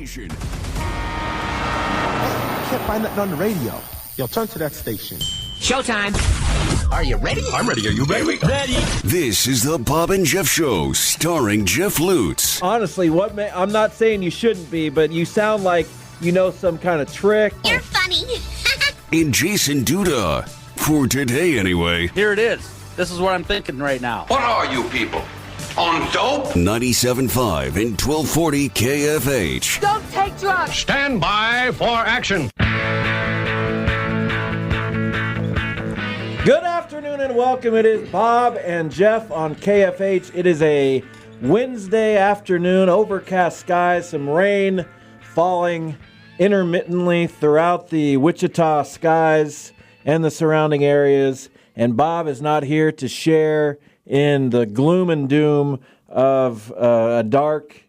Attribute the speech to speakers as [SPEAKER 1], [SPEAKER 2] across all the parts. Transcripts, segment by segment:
[SPEAKER 1] station.
[SPEAKER 2] I can't find nothing on the radio. Yo, turn to that station.
[SPEAKER 3] Showtime. Are you ready?
[SPEAKER 1] I'm ready. Are you ready?
[SPEAKER 3] Ready.
[SPEAKER 1] This is the Bob and Jeff Show, starring Jeff Lutz.
[SPEAKER 4] Honestly, I'm not saying you shouldn't be, but you sound like you know some kind of trick.
[SPEAKER 5] You're funny.
[SPEAKER 1] And Jason Duda. For today, anyway.
[SPEAKER 6] Here it is. This is what I'm thinking right now.
[SPEAKER 7] What are you people? On dope?
[SPEAKER 1] 97.5 and 1240 KFH.
[SPEAKER 5] Don't take drugs.
[SPEAKER 7] Stand by for action.
[SPEAKER 4] Good afternoon and welcome. It is Bob and Jeff on KFH. It is a Wednesday afternoon, overcast skies, some rain falling intermittently throughout the Wichita skies and the surrounding areas. And Bob is not here to share in the gloom and doom of a dark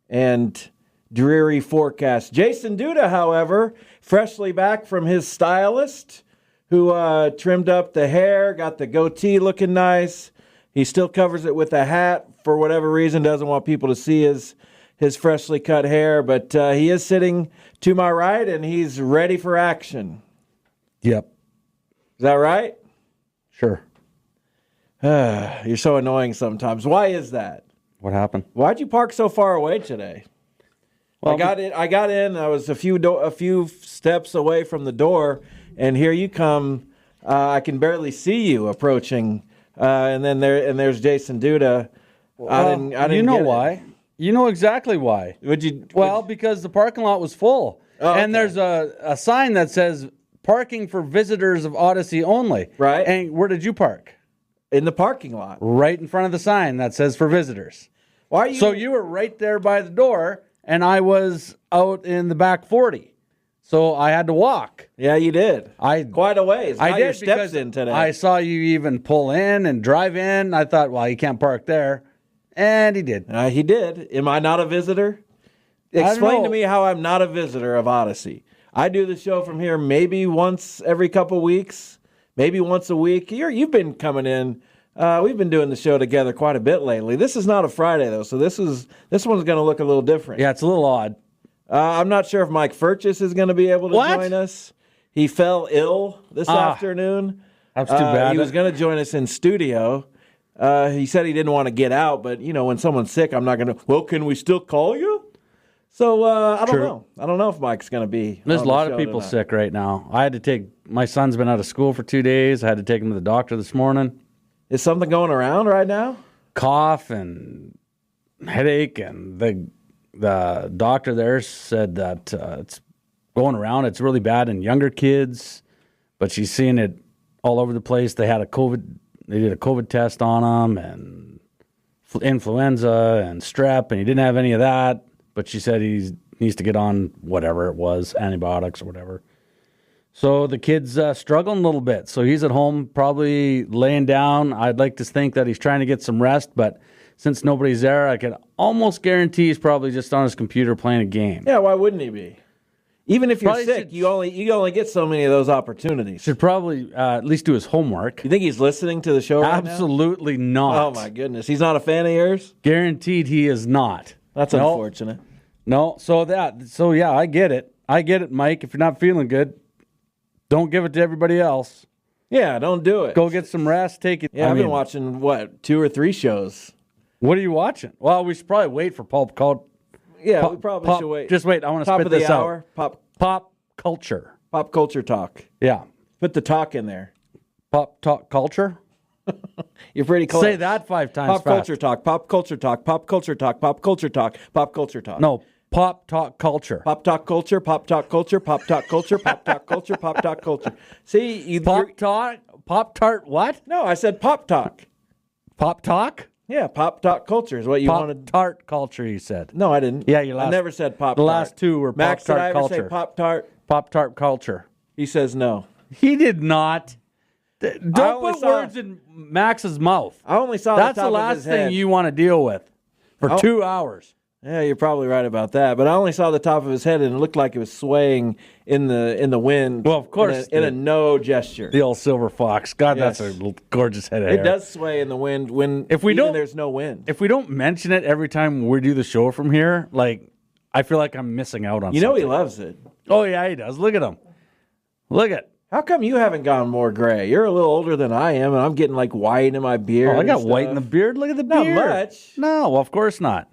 [SPEAKER 4] and dreary forecast. Jason Duda, however, freshly back from his stylist, who trimmed up the hair, got the goatee looking nice. He still covers it with a hat for whatever reason, doesn't want people to see his freshly cut hair, but he is sitting to my right, and he's ready for action.
[SPEAKER 6] Yep.
[SPEAKER 4] Is that right?
[SPEAKER 6] Sure.
[SPEAKER 4] You're so annoying sometimes. Why is that?
[SPEAKER 6] What happened?
[SPEAKER 4] Why'd you park so far away today? Well, I got in. I was a few steps away from the door, and here you come. I can barely see you approaching, and there's Jason Duda. I didn't.
[SPEAKER 6] You know
[SPEAKER 4] get
[SPEAKER 6] why?
[SPEAKER 4] It.
[SPEAKER 6] You know exactly why. Because the parking lot was full, and there's a sign that says "Parking for visitors of Odyssey only."
[SPEAKER 4] Right.
[SPEAKER 6] And where did you park?
[SPEAKER 4] In the parking lot,
[SPEAKER 6] right in front of the sign that says "For visitors."
[SPEAKER 4] Why are you?
[SPEAKER 6] So you were right there by the door, and I was out in the back 40. So I had to walk.
[SPEAKER 4] Yeah, you did. Quite a ways.
[SPEAKER 6] I
[SPEAKER 4] Got
[SPEAKER 6] did
[SPEAKER 4] your steps in today.
[SPEAKER 6] I saw you even pull in and drive in. I thought, well, you can't park there. And he did.
[SPEAKER 4] He did. Am I not a visitor? Explain to me how I'm not a visitor of Odyssey. I do the show from here maybe once every couple weeks, maybe once a week. You've been coming in. We've been doing the show together quite a bit lately. This is not a Friday, though, so this one's going to look a little different.
[SPEAKER 6] Yeah, it's a little odd.
[SPEAKER 4] I'm not sure if Mike Furchess is going to be able to join us. He fell ill this afternoon.
[SPEAKER 6] That's too bad.
[SPEAKER 4] He was going to join us in studio. He said he didn't want to get out, but, when someone's sick, I'm not going to, well, can we still call you? So, I don't know. I don't know if Mike's going to be
[SPEAKER 6] There's
[SPEAKER 4] on
[SPEAKER 6] a lot
[SPEAKER 4] the
[SPEAKER 6] of
[SPEAKER 4] show
[SPEAKER 6] people
[SPEAKER 4] tonight.
[SPEAKER 6] sick right now. My son's been out of school for 2 days. I had to take him to the doctor this morning.
[SPEAKER 4] Is something going around right now?
[SPEAKER 6] Cough and headache, and the doctor there said that it's going around. It's really bad in younger kids, but she's seeing it all over the place. They did a COVID test on him, and influenza and strep, and he didn't have any of that. But she said he needs to get on whatever it was, antibiotics or whatever. So the kid's struggling a little bit. So he's at home probably laying down. I'd like to think that he's trying to get some rest, but since nobody's there, I can almost guarantee he's probably just on his computer playing a game.
[SPEAKER 4] Yeah, why wouldn't he be? Even if you're
[SPEAKER 6] Probably
[SPEAKER 4] sick, you only get so many of those opportunities.
[SPEAKER 6] Should probably at least do his homework.
[SPEAKER 4] You think he's listening to the show right now?
[SPEAKER 6] Absolutely not.
[SPEAKER 4] Oh, my goodness. He's not a fan of yours?
[SPEAKER 6] Guaranteed he is not.
[SPEAKER 4] That's unfortunate.
[SPEAKER 6] No, so yeah, I get it. I get it, Mike. If you're not feeling good, don't give it to everybody else.
[SPEAKER 4] Yeah, don't do it.
[SPEAKER 6] Go get some rest. Take it.
[SPEAKER 4] Yeah, I've been watching, 2 or 3 shows.
[SPEAKER 6] What are you watching? Well, we should probably wait for Pulp Culture.
[SPEAKER 4] Yeah, we probably should wait.
[SPEAKER 6] Just wait. I want to
[SPEAKER 4] Top
[SPEAKER 6] spit
[SPEAKER 4] of the
[SPEAKER 6] this
[SPEAKER 4] hour.
[SPEAKER 6] out. Pop culture.
[SPEAKER 4] Pop culture talk.
[SPEAKER 6] Yeah.
[SPEAKER 4] Put the talk in there.
[SPEAKER 6] Pop talk culture.
[SPEAKER 4] You're pretty close.
[SPEAKER 6] Say that 5 times
[SPEAKER 4] Pop
[SPEAKER 6] fast.
[SPEAKER 4] culture talk. Pop culture talk. Pop culture talk. Pop culture talk. Pop culture talk.
[SPEAKER 6] No, pop talk culture.
[SPEAKER 4] Pop talk culture. Pop talk culture. Pop talk culture. Pop talk culture. Pop talk culture. See,
[SPEAKER 6] Pop tart. What?
[SPEAKER 4] No, I said pop talk.
[SPEAKER 6] Pop talk.
[SPEAKER 4] Yeah, pop talk culture is what you
[SPEAKER 6] Pop
[SPEAKER 4] wanted.
[SPEAKER 6] tart culture. You said.
[SPEAKER 4] No, I didn't.
[SPEAKER 6] Yeah,
[SPEAKER 4] I never said pop.
[SPEAKER 6] The last 2 were
[SPEAKER 4] Max,
[SPEAKER 6] pop
[SPEAKER 4] did I
[SPEAKER 6] tart
[SPEAKER 4] ever
[SPEAKER 6] culture.
[SPEAKER 4] say pop tart?
[SPEAKER 6] Pop tart culture.
[SPEAKER 4] He says no.
[SPEAKER 6] He did not. Don't
[SPEAKER 4] only
[SPEAKER 6] put
[SPEAKER 4] saw-
[SPEAKER 6] words in Max's mouth.
[SPEAKER 4] I only saw
[SPEAKER 6] That's
[SPEAKER 4] the top
[SPEAKER 6] the
[SPEAKER 4] of
[SPEAKER 6] last
[SPEAKER 4] his
[SPEAKER 6] thing
[SPEAKER 4] head.
[SPEAKER 6] you want to deal with for 2 hours.
[SPEAKER 4] Yeah, you're probably right about that. But I only saw the top of his head, and it looked like it was swaying in the wind.
[SPEAKER 6] Well, of course,
[SPEAKER 4] in a no gesture.
[SPEAKER 6] The old silver fox. God,
[SPEAKER 4] Yes.
[SPEAKER 6] that's a gorgeous head of hair.
[SPEAKER 4] It does sway in the wind when
[SPEAKER 6] If we
[SPEAKER 4] even
[SPEAKER 6] don't-
[SPEAKER 4] there's no wind.
[SPEAKER 6] If we don't mention it every time we do the show from here, like I feel like I'm missing out on
[SPEAKER 4] You
[SPEAKER 6] something.
[SPEAKER 4] know he loves it.
[SPEAKER 6] Oh, yeah, he does. Look at him. Look at.
[SPEAKER 4] How come you haven't gone more gray? You're a little older than I am, and I'm getting like white in my beard.
[SPEAKER 6] Oh, I got
[SPEAKER 4] and
[SPEAKER 6] white in the
[SPEAKER 4] stuff.
[SPEAKER 6] beard. Look at the
[SPEAKER 4] Not
[SPEAKER 6] beard.
[SPEAKER 4] much.
[SPEAKER 6] No, well, of course not.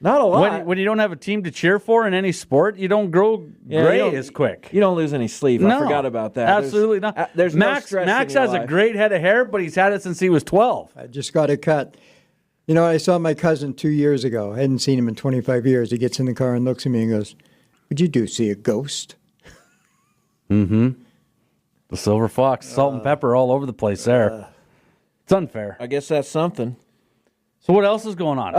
[SPEAKER 4] Not a lot.
[SPEAKER 6] When you don't have a team to cheer for in any sport, you don't grow
[SPEAKER 4] Yeah,
[SPEAKER 6] gray
[SPEAKER 4] you don't-
[SPEAKER 6] as quick.
[SPEAKER 4] You don't lose any sleep.
[SPEAKER 6] No,
[SPEAKER 4] I forgot about that.
[SPEAKER 6] Absolutely not.
[SPEAKER 4] There's
[SPEAKER 6] Max.
[SPEAKER 4] no stress
[SPEAKER 6] Max
[SPEAKER 4] in your
[SPEAKER 6] has a
[SPEAKER 4] life.
[SPEAKER 6] great head of hair, but he's had it since he was 12.
[SPEAKER 5] I just got a cut. You know, I saw my cousin 2 years ago. I hadn't seen him in 25 years. He gets in the car and looks at me and goes, "What'd you do, see a ghost?"
[SPEAKER 6] The silver fox, salt and pepper all over the place there. It's unfair.
[SPEAKER 4] I guess that's something.
[SPEAKER 6] So what else is going on?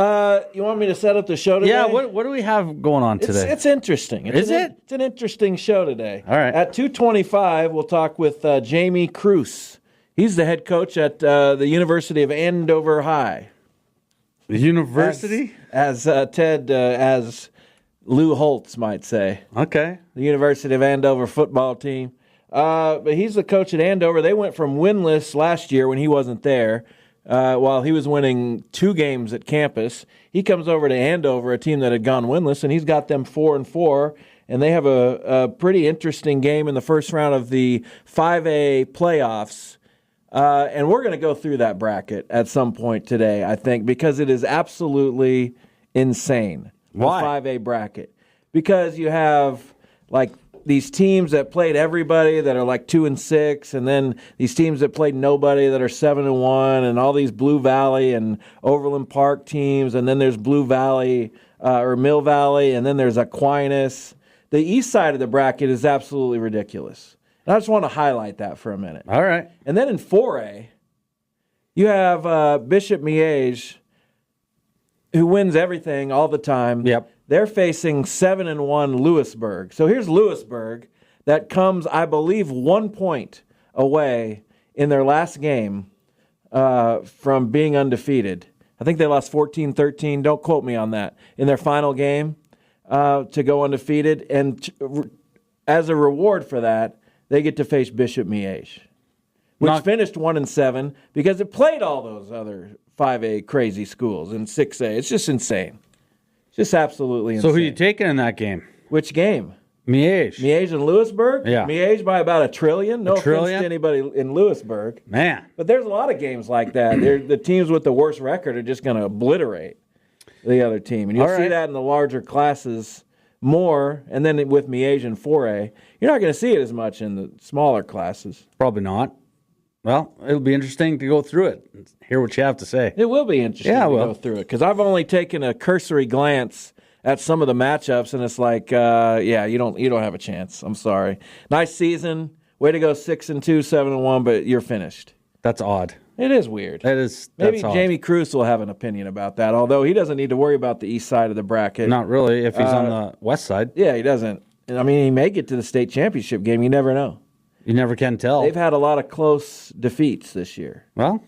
[SPEAKER 4] You want me to set up the show today?
[SPEAKER 6] Yeah, what do we have going on today?
[SPEAKER 4] It's interesting.
[SPEAKER 6] Is it?
[SPEAKER 4] It's an interesting show today.
[SPEAKER 6] All right.
[SPEAKER 4] At 2:25, we'll talk with Jamie Cruz. He's the head coach at the University of Andover High.
[SPEAKER 6] The university?
[SPEAKER 4] As Lou Holtz might say.
[SPEAKER 6] Okay.
[SPEAKER 4] The University of Andover football team. But he's the coach at Andover. They went from winless last year when he wasn't there, while he was winning 2 games at campus. He comes over to Andover, a team that had gone winless, and he's got them 4-4. And they have a pretty interesting game in the first round of the 5A playoffs. And we're going to go through that bracket at some point today, I think, because it is absolutely insane.
[SPEAKER 6] Why?
[SPEAKER 4] The 5A bracket. Because you have, like, these teams that played everybody that are like 2-6, and then these teams that played nobody that are 7-1, and all these Blue Valley and Overland Park teams, and then there's Blue Valley or Mill Valley, and then there's Aquinas. The east side of the bracket is absolutely ridiculous. And I just want to highlight that for a minute.
[SPEAKER 6] All right.
[SPEAKER 4] And then in 4A, you have Bishop Miege, who wins everything all the time.
[SPEAKER 6] Yep.
[SPEAKER 4] They're facing 7-1 Lewisburg. So here's Lewisburg that comes, I believe, 1 point away in their last game from being undefeated. I think they lost 14-13. Don't quote me on that. In their final game to go undefeated. And as a reward for that, they get to face Bishop Miege, which finished 1-7 because it played all those other 5A crazy schools in 6A. It's just insane. Just absolutely insane.
[SPEAKER 6] So who are you taking in that game?
[SPEAKER 4] Which game?
[SPEAKER 6] Miege.
[SPEAKER 4] Miege and Lewisburg?
[SPEAKER 6] Yeah.
[SPEAKER 4] Miege by about $1 trillion. No
[SPEAKER 6] trillion?
[SPEAKER 4] offense to anybody in Lewisburg.
[SPEAKER 6] Man.
[SPEAKER 4] But there's a lot of games like that. The teams with the worst record are just going to obliterate the other team. And you'll see that in the larger classes more. And then with Miege and 4A, you're not going to see it as much in the smaller classes.
[SPEAKER 6] Probably not. Well, it'll be interesting to go through it and hear what you have to say.
[SPEAKER 4] It will be interesting to go through it because I've only taken a cursory glance at some of the matchups, and it's like, you don't have a chance. I'm sorry. Nice season, way to go, 6-2, 7-1, but you're finished.
[SPEAKER 6] That's odd.
[SPEAKER 4] It is weird.
[SPEAKER 6] That's
[SPEAKER 4] Maybe
[SPEAKER 6] odd.
[SPEAKER 4] Jamie Cruz will have an opinion about that, although he doesn't need to worry about the east side of the bracket.
[SPEAKER 6] Not really, if he's on the west side.
[SPEAKER 4] Yeah, he doesn't. I mean, he may get to the state championship game. You never know.
[SPEAKER 6] You never can tell.
[SPEAKER 4] They've had a lot of close defeats this year.
[SPEAKER 6] Well,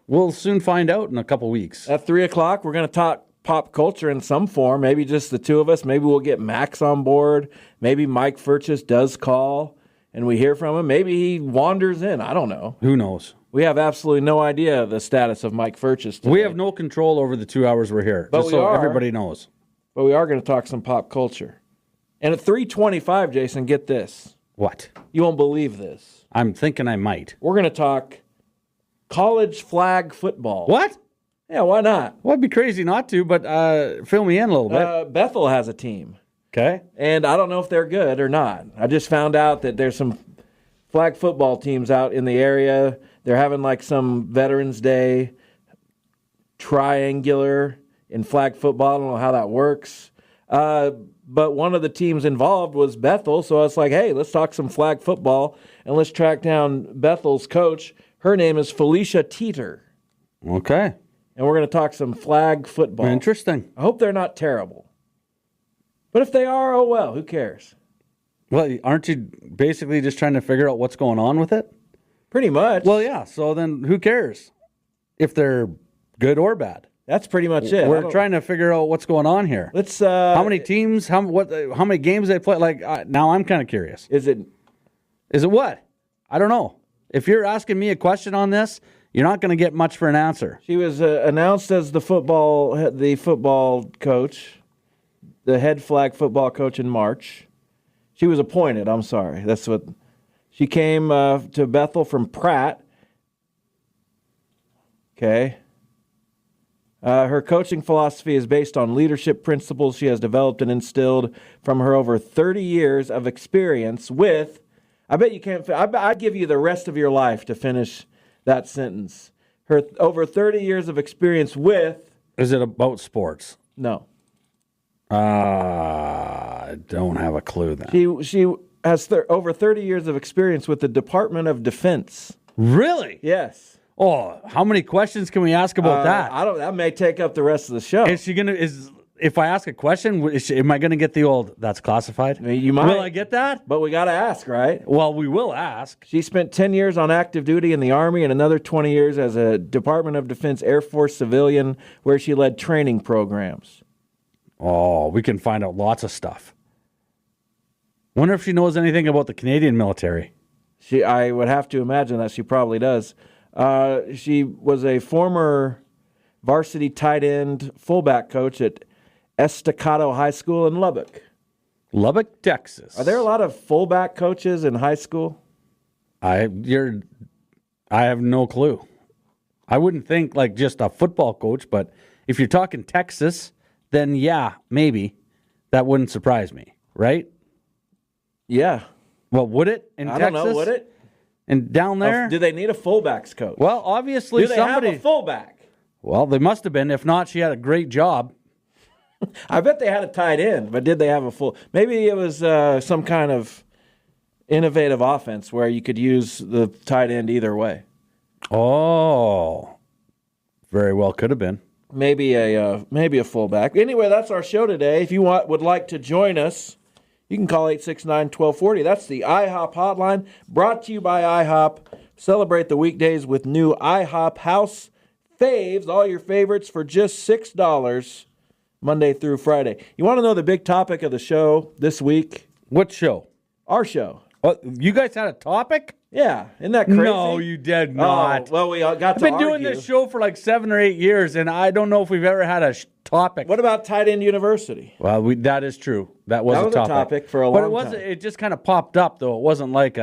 [SPEAKER 6] we'll soon find out in a couple weeks.
[SPEAKER 4] At 3 o'clock, we're going to talk pop culture in some form. Maybe just the two of us. Maybe we'll get Max on board. Maybe Mike Furchess does call and we hear from him. Maybe he wanders in. I don't know.
[SPEAKER 6] Who knows?
[SPEAKER 4] We have absolutely no idea the status of Mike Furchess today.
[SPEAKER 6] We have no control over the 2 hours we're here,
[SPEAKER 4] But
[SPEAKER 6] just
[SPEAKER 4] we
[SPEAKER 6] so
[SPEAKER 4] are.
[SPEAKER 6] everybody knows.
[SPEAKER 4] But we are going to talk some pop culture. And at 3:25, Jason, get this.
[SPEAKER 6] What?
[SPEAKER 4] You won't believe this.
[SPEAKER 6] I'm thinking I might.
[SPEAKER 4] We're going to talk college flag football.
[SPEAKER 6] What?
[SPEAKER 4] Yeah, why not?
[SPEAKER 6] Well, it'd be crazy not to, but fill me in a little bit.
[SPEAKER 4] Bethel has a team.
[SPEAKER 6] Okay.
[SPEAKER 4] And I don't know if they're good or not. I just found out that there's some flag football teams out in the area. They're having like some Veterans Day triangular in flag football. I don't know how that works. But one of the teams involved was Bethel. So I was like, hey, let's talk some flag football and let's track down Bethel's coach. Her name is Felicia Teeter.
[SPEAKER 6] Okay.
[SPEAKER 4] And we're going to talk some flag football.
[SPEAKER 6] Interesting.
[SPEAKER 4] I hope they're not terrible. But if they are, oh well, who cares?
[SPEAKER 6] Well, aren't you basically just trying to figure out what's going on with it?
[SPEAKER 4] Pretty much.
[SPEAKER 6] Well, yeah. So then who cares if they're good or bad?
[SPEAKER 4] That's pretty much it.
[SPEAKER 6] We're trying to figure out what's going on here.
[SPEAKER 4] Let's.
[SPEAKER 6] How many teams? How many games they play? Like now, I'm kind of curious.
[SPEAKER 4] Is it
[SPEAKER 6] what? I don't know. If you're asking me a question on this, you're not going to get much for an answer.
[SPEAKER 4] She was announced as the football coach. the head flag football coach in March. She was appointed, I'm sorry. That's what she came to Bethel from Pratt. Okay. Her coaching philosophy is based on leadership principles she has developed and instilled from her over 30 years of experience with, I bet you can't, I'd give you the rest of your life to finish that sentence. Her over 30 years of experience with.
[SPEAKER 6] Is it about sports?
[SPEAKER 4] No.
[SPEAKER 6] I don't have a clue then.
[SPEAKER 4] She has over 30 years of experience with the Department of Defense.
[SPEAKER 6] Really?
[SPEAKER 4] Yes.
[SPEAKER 6] Oh, how many questions can we ask about that?
[SPEAKER 4] That may take up the rest of the show.
[SPEAKER 6] Is she gonna? If I ask a question, am I gonna get the old "that's classified"?
[SPEAKER 4] I mean, you might.
[SPEAKER 6] Will I get that?
[SPEAKER 4] But we got to ask, right?
[SPEAKER 6] Well, we will ask.
[SPEAKER 4] She spent 10 years on active duty in the Army and another 20 years as a Department of Defense Air Force civilian, where she led training programs.
[SPEAKER 6] Oh, we can find out lots of stuff. Wonder if she knows anything about the Canadian military.
[SPEAKER 4] I would have to imagine that she probably does. She was a former varsity tight end fullback coach at Estacado High School in Lubbock.
[SPEAKER 6] Lubbock, Texas.
[SPEAKER 4] Are there a lot of fullback coaches in high school?
[SPEAKER 6] I have no clue. I wouldn't think like just a football coach, but if you're talking Texas, then yeah, maybe. That wouldn't surprise me, right?
[SPEAKER 4] Yeah.
[SPEAKER 6] Well, would it in Texas?
[SPEAKER 4] I don't know, would it?
[SPEAKER 6] And down there?
[SPEAKER 4] Do they need a fullbacks coach?
[SPEAKER 6] Well, obviously
[SPEAKER 4] do they have a fullback?
[SPEAKER 6] Well, they must have been. If not, she had a great job.
[SPEAKER 4] I bet they had a tight end, but did they have a full? Maybe it was some kind of innovative offense where you could use the tight end either way.
[SPEAKER 6] Oh, very well could have been.
[SPEAKER 4] Maybe a fullback. Anyway, that's our show today. If you would like to join us, you can call 869-1240. That's the IHOP hotline, brought to you by IHOP. Celebrate the weekdays with new IHOP House Faves, all your favorites for just $6 Monday through Friday. You want to know the big topic of the show this week?
[SPEAKER 6] What show?
[SPEAKER 4] Our show.
[SPEAKER 6] You guys had a topic?
[SPEAKER 4] Yeah, isn't that crazy?
[SPEAKER 6] No, you did not.
[SPEAKER 4] Oh, well, we got to
[SPEAKER 6] I've been doing this show for like 7 or 8 years, and I don't know if we've ever had a topic.
[SPEAKER 4] What about Tight End University?
[SPEAKER 6] Well, that is true. That was
[SPEAKER 4] a topic for a long time.
[SPEAKER 6] But it just kind of popped up, though. It wasn't like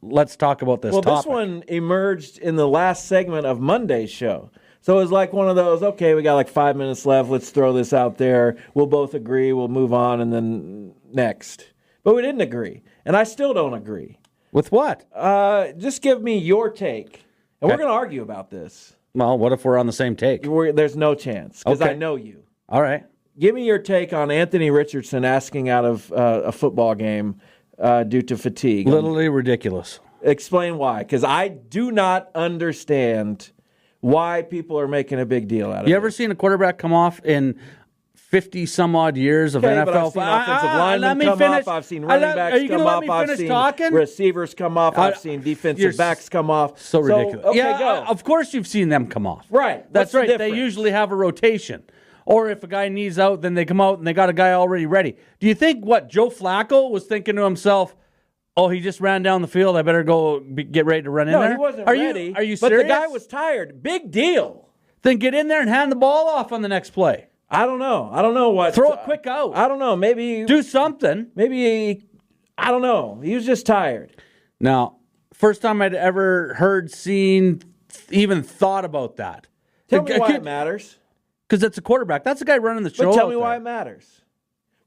[SPEAKER 6] let's talk about this topic.
[SPEAKER 4] Well, this one emerged in the last segment of Monday's show. So it was like one of those, okay, we got like 5 minutes left. Let's throw this out there. We'll both agree. We'll move on, and then next. But we didn't agree, and I still don't agree.
[SPEAKER 6] With what?
[SPEAKER 4] Just give me your take. And we're going to argue about this.
[SPEAKER 6] Well, what if we're on the same take?
[SPEAKER 4] There's no chance, because
[SPEAKER 6] Okay.
[SPEAKER 4] I know you.
[SPEAKER 6] All right.
[SPEAKER 4] Give me your take on Anthony Richardson asking out of a football game due to fatigue.
[SPEAKER 6] Literally ridiculous.
[SPEAKER 4] Explain why, because I do not understand why people are making a big deal out of it.
[SPEAKER 6] You ever seen a quarterback come off in 50-some-odd years of NFL?
[SPEAKER 4] But I've seen offensive linemen come off. I've seen running backs come off. I've seen receivers come off. I've seen defensive backs come off.
[SPEAKER 6] So ridiculous.
[SPEAKER 4] Okay, go.
[SPEAKER 6] Of course you've seen them come off.
[SPEAKER 4] Right.
[SPEAKER 6] That's
[SPEAKER 4] What's the
[SPEAKER 6] right. They
[SPEAKER 4] difference?
[SPEAKER 6] usually have a rotation. Or if a guy needs out, then they come out and they got a guy already ready. Do you think Joe Flacco was thinking to himself, oh, he just ran down the field, I better go get ready to run in there?
[SPEAKER 4] No, he wasn't ready.
[SPEAKER 6] Are you serious?
[SPEAKER 4] But the guy was tired. Big deal.
[SPEAKER 6] Then get in there and hand the ball off on the next play.
[SPEAKER 4] I don't know. I don't know what.
[SPEAKER 6] Throw a quick out.
[SPEAKER 4] I don't know. Maybe
[SPEAKER 6] do something.
[SPEAKER 4] I don't know. He was just tired.
[SPEAKER 6] Now, first time I'd ever heard, seen, even thought about that.
[SPEAKER 4] Tell me why it matters.
[SPEAKER 6] Because it's a quarterback. That's the guy running the show.
[SPEAKER 4] But tell me why it matters.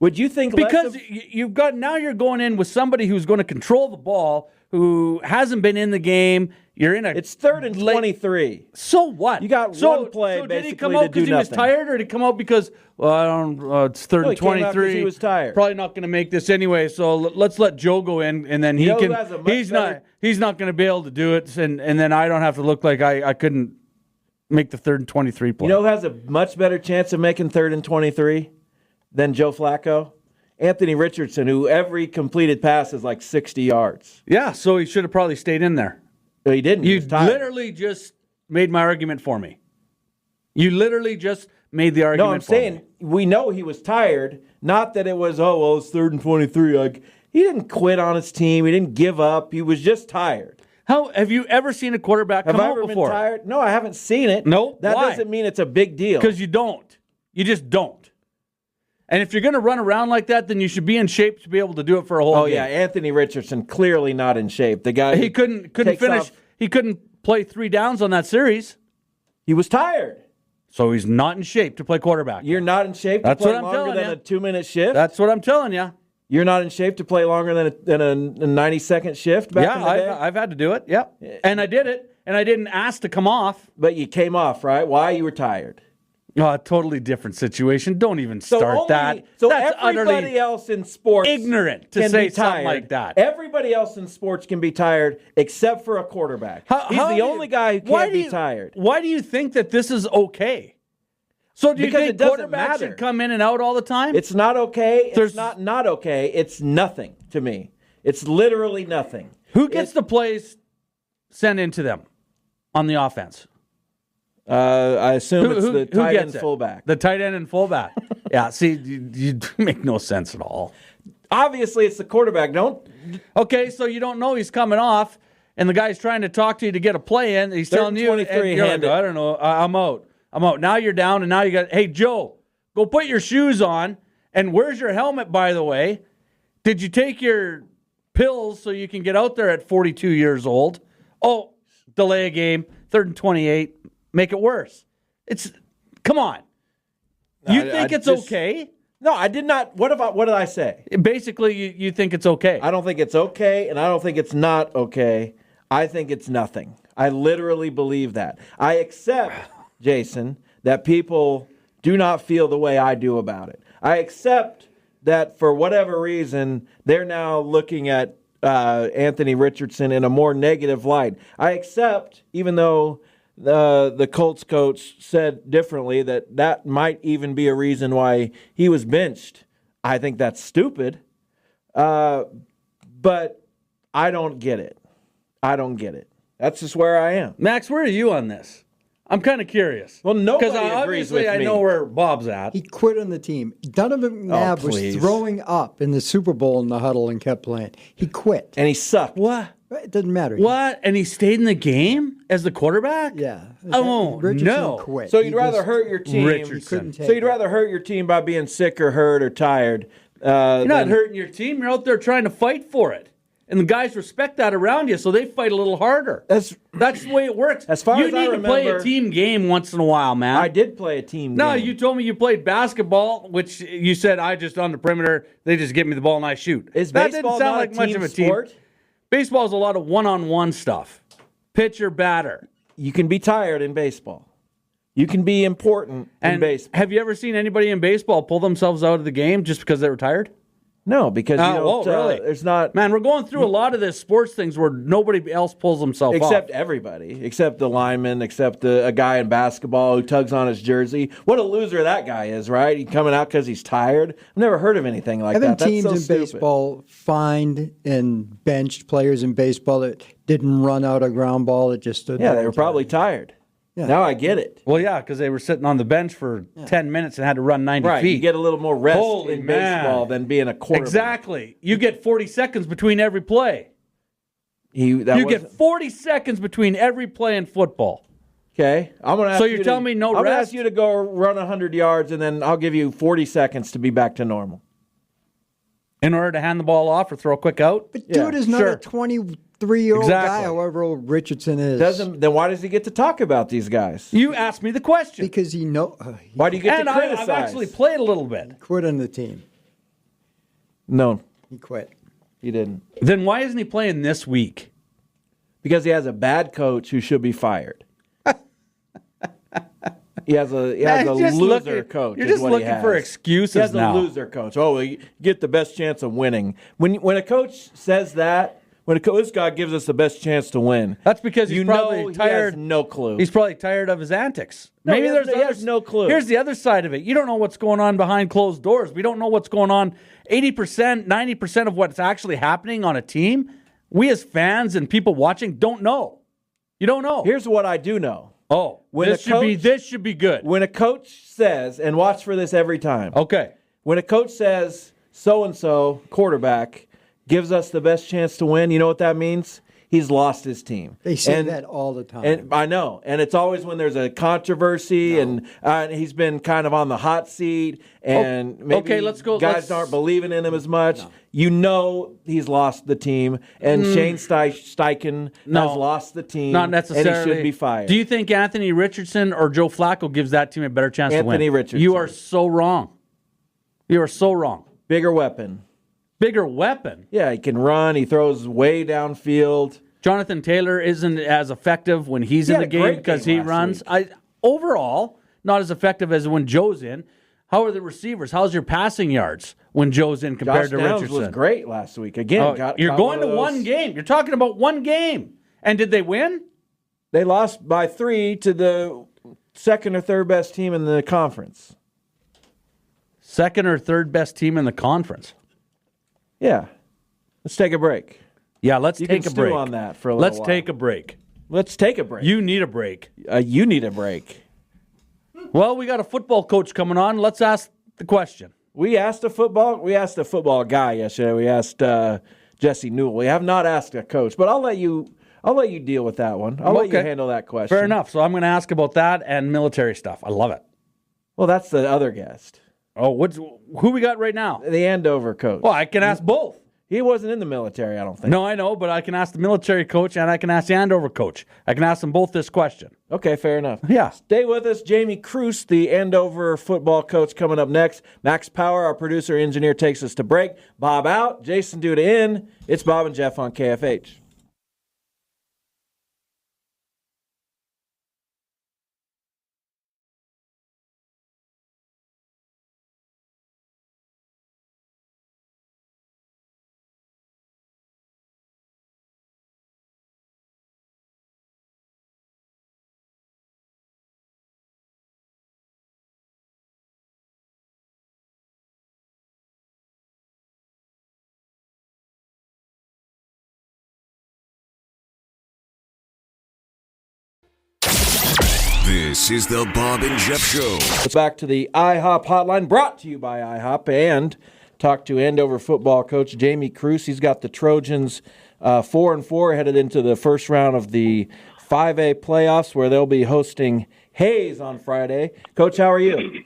[SPEAKER 4] Would you think
[SPEAKER 6] because you've got now you're going in with somebody who's going to control the ball, who hasn't been in the game. You're in
[SPEAKER 4] It's 3rd and 23.
[SPEAKER 6] So what?
[SPEAKER 4] You got one play
[SPEAKER 6] so
[SPEAKER 4] basically
[SPEAKER 6] did he come out
[SPEAKER 4] to do
[SPEAKER 6] because he was
[SPEAKER 4] nothing.
[SPEAKER 6] tired, or did he come out because it's 3rd and 23?
[SPEAKER 4] He was tired.
[SPEAKER 6] Probably not going to make this anyway. So let's let Joe go in, and then he can. He's not going to be able to do it, and then I don't have to look like I couldn't make the 3rd and 23 play.
[SPEAKER 4] You know who has a much better chance of making 3rd and 23 than Joe Flacco? Anthony Richardson, who every completed pass is like 60 yards.
[SPEAKER 6] Yeah, so he should have probably stayed in there.
[SPEAKER 4] But he didn't.
[SPEAKER 6] You literally just made my argument for me. You literally just made the argument.
[SPEAKER 4] No, I'm saying we know he was tired. Not that it was, it's 3rd and 23. Like, he didn't quit on his team. He didn't give up. He was just tired.
[SPEAKER 6] How have you ever seen a quarterback come out before?
[SPEAKER 4] Been tired? No, I haven't seen it.
[SPEAKER 6] No,
[SPEAKER 4] that doesn't mean it's a big deal.
[SPEAKER 6] Because you don't. You just don't. And if you're going to run around like that, then you should be in shape to be able to do it for a whole game.
[SPEAKER 4] Yeah, Anthony Richardson clearly not in shape. The guy
[SPEAKER 6] He couldn't finish.
[SPEAKER 4] off,
[SPEAKER 6] He couldn't play 3 downs on that series.
[SPEAKER 4] he was tired.
[SPEAKER 6] So he's not in shape to play quarterback.
[SPEAKER 4] You're not in shape to
[SPEAKER 6] That's
[SPEAKER 4] play
[SPEAKER 6] what I'm
[SPEAKER 4] longer
[SPEAKER 6] telling
[SPEAKER 4] than
[SPEAKER 6] ya.
[SPEAKER 4] a 2-minute shift?
[SPEAKER 6] That's what I'm telling you.
[SPEAKER 4] You're not in shape to play longer than a 90-second shift back in the day?
[SPEAKER 6] I've had to do it. Yeah. And I did it. And I didn't ask to come off.
[SPEAKER 4] But you came off, right? Why? You were tired.
[SPEAKER 6] Oh, a totally different situation. Don't even start that.
[SPEAKER 4] So
[SPEAKER 6] That's
[SPEAKER 4] everybody
[SPEAKER 6] utterly
[SPEAKER 4] else in sports
[SPEAKER 6] ignorant to
[SPEAKER 4] can
[SPEAKER 6] say
[SPEAKER 4] be
[SPEAKER 6] something
[SPEAKER 4] tired.
[SPEAKER 6] like that.
[SPEAKER 4] Everybody else in sports can be tired except for a quarterback. He's the only guy who can't be tired.
[SPEAKER 6] Why do you think that this is okay? So do you
[SPEAKER 4] Because
[SPEAKER 6] think
[SPEAKER 4] it doesn't
[SPEAKER 6] quarterbacks
[SPEAKER 4] matter.
[SPEAKER 6] should come in and out all the time?
[SPEAKER 4] It's not okay.
[SPEAKER 6] There's-
[SPEAKER 4] It's not okay. It's nothing to me. It's literally nothing.
[SPEAKER 6] Who gets the plays sent into them on the offense?
[SPEAKER 4] I assume it's the tight
[SPEAKER 6] gets
[SPEAKER 4] end
[SPEAKER 6] it?
[SPEAKER 4] fullback.
[SPEAKER 6] The tight end and fullback. Yeah, see, you make no sense at all.
[SPEAKER 4] Obviously, it's the quarterback.
[SPEAKER 6] Okay, so you don't know he's coming off, and the guy's trying to talk to you to get a play in. He's
[SPEAKER 4] Third
[SPEAKER 6] telling
[SPEAKER 4] and
[SPEAKER 6] you,
[SPEAKER 4] 23,
[SPEAKER 6] and you're
[SPEAKER 4] hand
[SPEAKER 6] like,
[SPEAKER 4] it.
[SPEAKER 6] I don't know, I'm out. Now you're down, and now you got, hey, Joe, go put your shoes on, and where's your helmet, by the way? Did you take your pills so you can get out there at 42 years old? Oh, delay a game, 3rd and 28, make it worse. Come on. You think it's okay?
[SPEAKER 4] No, I did not. What did I say?
[SPEAKER 6] Basically, you think it's okay.
[SPEAKER 4] I don't think it's okay, and I don't think it's not okay. I think it's nothing. I literally believe that. I accept, Jason, that people do not feel the way I do about it. I accept that for whatever reason, they're now looking at Anthony Richardson in a more negative light. I accept, even though the Colts coach said differently, that might even be a reason why he was benched. I think that's stupid. But I don't get it. I don't get it. That's just where I am.
[SPEAKER 6] Max, where are you on this? I'm kind of curious.
[SPEAKER 4] Well, nobody
[SPEAKER 6] Because
[SPEAKER 4] agrees
[SPEAKER 6] obviously
[SPEAKER 4] with
[SPEAKER 6] I
[SPEAKER 4] me.
[SPEAKER 6] know where Bob's at.
[SPEAKER 5] He quit on the team. Donovan McNabb was
[SPEAKER 4] please.
[SPEAKER 5] throwing up in the Super Bowl in the huddle and kept playing. He quit.
[SPEAKER 4] And he sucked.
[SPEAKER 6] What?
[SPEAKER 5] It doesn't matter.
[SPEAKER 6] What? And he stayed in the game as the quarterback?
[SPEAKER 5] Yeah.
[SPEAKER 6] Oh,
[SPEAKER 5] Richardson
[SPEAKER 6] no.
[SPEAKER 5] quit.
[SPEAKER 4] So
[SPEAKER 5] He
[SPEAKER 4] you'd rather
[SPEAKER 5] just-
[SPEAKER 4] hurt your team.
[SPEAKER 6] Richardson.
[SPEAKER 5] couldn't take
[SPEAKER 4] So you'd
[SPEAKER 5] it.
[SPEAKER 4] rather hurt your team by being sick or hurt or tired.
[SPEAKER 6] You're not hurting your team. You're out there trying to fight for it. And the guys respect that around you, so they fight a little harder. That's the way it works.
[SPEAKER 4] As far
[SPEAKER 6] you
[SPEAKER 4] as I
[SPEAKER 6] need to play a
[SPEAKER 4] remember-
[SPEAKER 6] team game once in a while, man.
[SPEAKER 4] I did play a team
[SPEAKER 6] No,
[SPEAKER 4] game.
[SPEAKER 6] you told me you played basketball, which you said I just on the perimeter. They just give me the ball and I shoot.
[SPEAKER 4] Is
[SPEAKER 6] that
[SPEAKER 4] baseball
[SPEAKER 6] didn't sound
[SPEAKER 4] not
[SPEAKER 6] like
[SPEAKER 4] a
[SPEAKER 6] much
[SPEAKER 4] team
[SPEAKER 6] of a team
[SPEAKER 4] sport?
[SPEAKER 6] Baseball is a lot of one-on-one stuff. Pitcher, batter.
[SPEAKER 4] You can be tired in baseball. You can be important in
[SPEAKER 6] And
[SPEAKER 4] baseball.
[SPEAKER 6] have you ever seen anybody in baseball pull themselves out of the game just because they were tired?
[SPEAKER 4] No, because you don't,
[SPEAKER 6] really?
[SPEAKER 4] there's not...
[SPEAKER 6] Man, we're going through a lot of this sports things where nobody else pulls themselves
[SPEAKER 4] Except
[SPEAKER 6] off.
[SPEAKER 4] everybody, except the lineman, except a guy in basketball who tugs on his jersey. What a loser that guy is, right? He's coming out because he's tired. I've never heard of anything like
[SPEAKER 5] Haven't
[SPEAKER 4] that. That's
[SPEAKER 5] teams
[SPEAKER 4] so
[SPEAKER 5] in
[SPEAKER 4] stupid.
[SPEAKER 5] baseball fined and benched players in baseball that didn't run out a ground ball that just stood
[SPEAKER 4] Yeah,
[SPEAKER 5] there
[SPEAKER 4] they were probably tired.
[SPEAKER 5] Yeah.
[SPEAKER 4] Now I get it.
[SPEAKER 6] Well, yeah, because they were sitting on the bench for 10 minutes and had to run 90
[SPEAKER 4] Right,
[SPEAKER 6] feet.
[SPEAKER 4] you get a little more rest
[SPEAKER 6] Holy
[SPEAKER 4] in
[SPEAKER 6] man.
[SPEAKER 4] baseball than being a quarterback.
[SPEAKER 6] Exactly. You get 40 seconds between every play. You get 40 seconds between every play in football.
[SPEAKER 4] Okay, I'm gonna. Ask
[SPEAKER 6] So
[SPEAKER 4] you
[SPEAKER 6] you're telling me no
[SPEAKER 4] I'm gonna
[SPEAKER 6] rest?
[SPEAKER 4] ask you to go run 100 yards, and then I'll give you 40 seconds to be back to normal.
[SPEAKER 6] In order to hand the ball off or throw a quick out?
[SPEAKER 5] But
[SPEAKER 4] Yeah,
[SPEAKER 5] dude is not
[SPEAKER 6] sure.
[SPEAKER 5] a 23-year-old
[SPEAKER 6] Exactly.
[SPEAKER 5] guy, however old Richardson is.
[SPEAKER 4] Then why does he get to talk about these guys?
[SPEAKER 6] You asked me the question.
[SPEAKER 5] Because he
[SPEAKER 4] Why do you get
[SPEAKER 6] And
[SPEAKER 4] to criticize?
[SPEAKER 6] I've actually played a little bit.
[SPEAKER 5] quit on the team.
[SPEAKER 4] No,
[SPEAKER 5] He quit.
[SPEAKER 4] he didn't.
[SPEAKER 6] Then why isn't he playing this week?
[SPEAKER 4] Because he has a bad coach who should be fired. He has a
[SPEAKER 6] Man, just
[SPEAKER 4] loser
[SPEAKER 6] looking-
[SPEAKER 4] coach.
[SPEAKER 6] you're
[SPEAKER 4] is
[SPEAKER 6] just
[SPEAKER 4] what he
[SPEAKER 6] looking for
[SPEAKER 4] has.
[SPEAKER 6] excuses
[SPEAKER 4] He has
[SPEAKER 6] now.
[SPEAKER 4] a loser coach. Oh, well, you get the best chance of winning. When a coach says that, this guy gives us the best chance to win.
[SPEAKER 6] That's because he's
[SPEAKER 4] you
[SPEAKER 6] probably
[SPEAKER 4] know
[SPEAKER 6] tired.
[SPEAKER 4] He has no clue.
[SPEAKER 6] He's probably tired of his antics.
[SPEAKER 4] No,
[SPEAKER 6] Maybe
[SPEAKER 4] he has-
[SPEAKER 6] there's
[SPEAKER 4] he has no clue.
[SPEAKER 6] Here's the other side of it. You don't know what's going on behind closed doors. We don't know what's going on. 80%, 90% of what's actually happening on a team, we as fans and people watching don't know. You don't know.
[SPEAKER 4] Here's what I do know.
[SPEAKER 6] Oh,
[SPEAKER 4] When
[SPEAKER 6] this should be good.
[SPEAKER 4] When a coach says, and watch for this every time.
[SPEAKER 6] Okay.
[SPEAKER 4] When a coach says, so-and-so, quarterback, gives us the best chance to win, you know what that means? he's lost his team.
[SPEAKER 5] They say that all the time.
[SPEAKER 4] And I know. And it's always when there's a controversy and he's been kind of on the hot seat and maybe guys aren't believing in him as much. No. You know he's lost the team. And Shane Steichen has lost the team.
[SPEAKER 6] Not necessarily.
[SPEAKER 4] And he should be fired.
[SPEAKER 6] Do you think Anthony Richardson or Joe Flacco gives that team a better chance to win?
[SPEAKER 4] Anthony Richardson.
[SPEAKER 6] You are so wrong. You are so wrong.
[SPEAKER 4] Bigger weapon.
[SPEAKER 6] Bigger weapon?
[SPEAKER 4] Yeah, he can run. He throws way downfield.
[SPEAKER 6] Jonathan Taylor isn't as effective when he's in the game because he runs. Overall, not as effective as when Joe's in. How are the receivers? How's your passing yards when Joe's in compared to Richardson?
[SPEAKER 4] Josh Downs was great last week. Again,
[SPEAKER 6] you're going to one game. You're talking about one game. And did they win?
[SPEAKER 4] They lost by 3 to the second or third best team in the conference.
[SPEAKER 6] Second or third best team in the conference.
[SPEAKER 4] Yeah. Let's take a break.
[SPEAKER 6] Yeah, let's take a break.
[SPEAKER 4] On that for a little while.
[SPEAKER 6] Take a break.
[SPEAKER 4] Let's take a break.
[SPEAKER 6] You need a break.
[SPEAKER 4] You need a break.
[SPEAKER 6] Well, we got a football coach coming on. Let's ask the question.
[SPEAKER 4] We asked a football guy yesterday. We asked Jesse Newell. We have not asked a coach, but I'll let you deal with that one. I'll let you handle that question.
[SPEAKER 6] Fair enough. So I'm going to ask about that and military stuff. I love it.
[SPEAKER 4] Well, that's the other guest.
[SPEAKER 6] Oh, who we got right now?
[SPEAKER 4] The Andover coach.
[SPEAKER 6] Well, I can ask both.
[SPEAKER 4] He wasn't in the military, I don't think.
[SPEAKER 6] No, I know, but I can ask the military coach and I can ask the Andover coach. I can ask them both this question.
[SPEAKER 4] Okay, fair enough.
[SPEAKER 6] Yeah.
[SPEAKER 4] Stay with us. Jamie Cruz, the Andover football coach, coming up next. Max Power, our producer engineer, takes us to break. Bob out. Jason Duda in. It's Bob and Jeff on KFH.
[SPEAKER 1] This is the Bob and Jeff Show.
[SPEAKER 4] Back to the IHOP hotline, brought to you by IHOP, and talk to Andover football coach Jamie Cruz. He's got the Trojans 4-4 headed into the first round of the 5A playoffs, where they'll be hosting Hayes on Friday. Coach, how are you?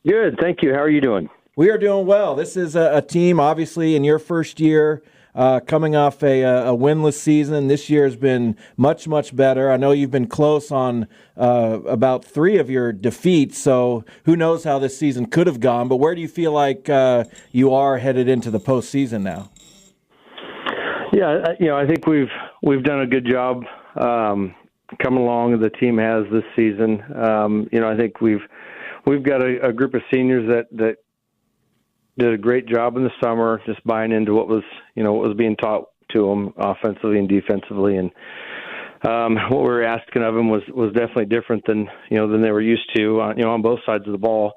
[SPEAKER 8] Good, thank you. How are you doing?
[SPEAKER 4] We are doing well. This is a team, obviously, in your first year, coming off a winless season. This year has been much, much better. I know you've been close on about 3 of your defeats, so who knows how this season could have gone. But where do you feel like you are headed into the postseason now?
[SPEAKER 8] Yeah, I think we've done a good job coming along. The team has this season. I think we've got a group of seniors that did a great job in the summer, just buying into what was being taught to them offensively and defensively, and what we were asking of them was definitely different than they were used to, on both sides of the ball.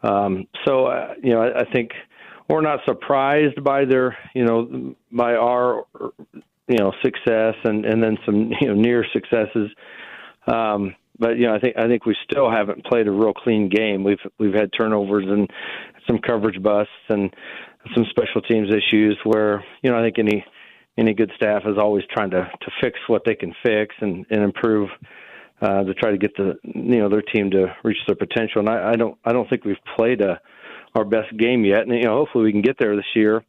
[SPEAKER 8] I think we're not surprised by by our success and then some near successes. But I think we still haven't played a real clean game. We've had turnovers and some coverage busts and some special teams issues where I think any good staff is always trying to fix what they can fix and improve to try to get their team to reach their potential. And I don't think we've played our best game yet. And hopefully we can get there this year.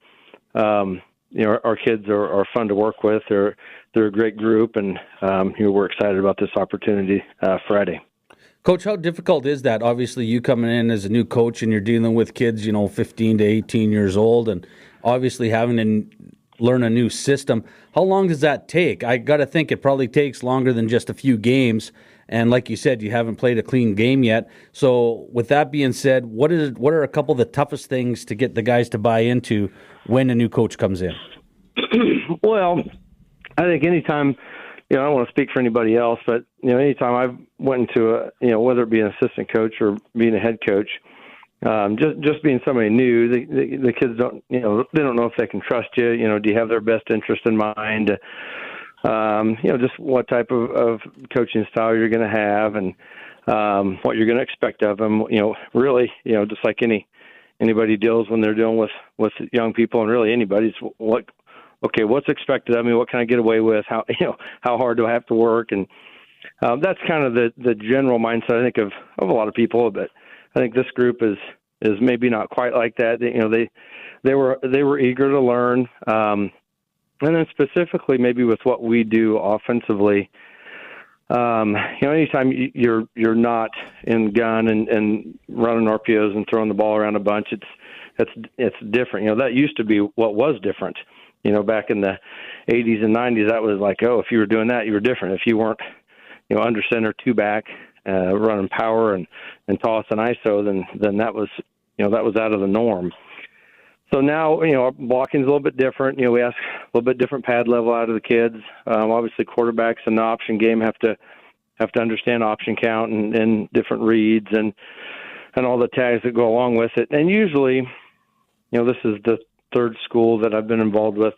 [SPEAKER 8] Our kids are fun to work with. They're a great group, and we're excited about this opportunity Friday.
[SPEAKER 6] Coach, how difficult is that? Obviously, you coming in as a new coach and you're dealing with kids, 15 to 18 years old, and obviously having to learn a new system. How long does that take? I got to think it probably takes longer than just a few games. And like you said, you haven't played a clean game yet. So with that being said, what are a couple of the toughest things to get the guys to buy into when a new coach comes in?
[SPEAKER 8] Well, I think anytime, I don't want to speak for anybody else, but, anytime I've went into whether it be an assistant coach or being a head coach, just being somebody new, the kids don't, they don't know if they can trust you. Do you have their best interest in mind? Just what type of coaching style you're going to have and what you're going to expect of them. Really, just like anybody deals when they're dealing with young people, and really anybody's what okay, what's expected of me? What can I get away with? How hard do I have to work? And that's kind of the general mindset, I think, of a lot of people. But I think this group is maybe not quite like that. They were eager to learn, and then specifically maybe with what we do offensively. Anytime you're not in gun and running RPOs and throwing the ball around a bunch, it's different. That used to be what was different. Back in the 80s and 90s, that was like, if you were doing that, you were different. If you weren't, under center, two back, running power and toss and ISO, then that was out of the norm. So now, our blocking's a little bit different. We ask a little bit different pad level out of the kids. Obviously, quarterbacks in the option game have to understand option count and different reads and all the tags that go along with it. And usually, this is the third school that I've been involved with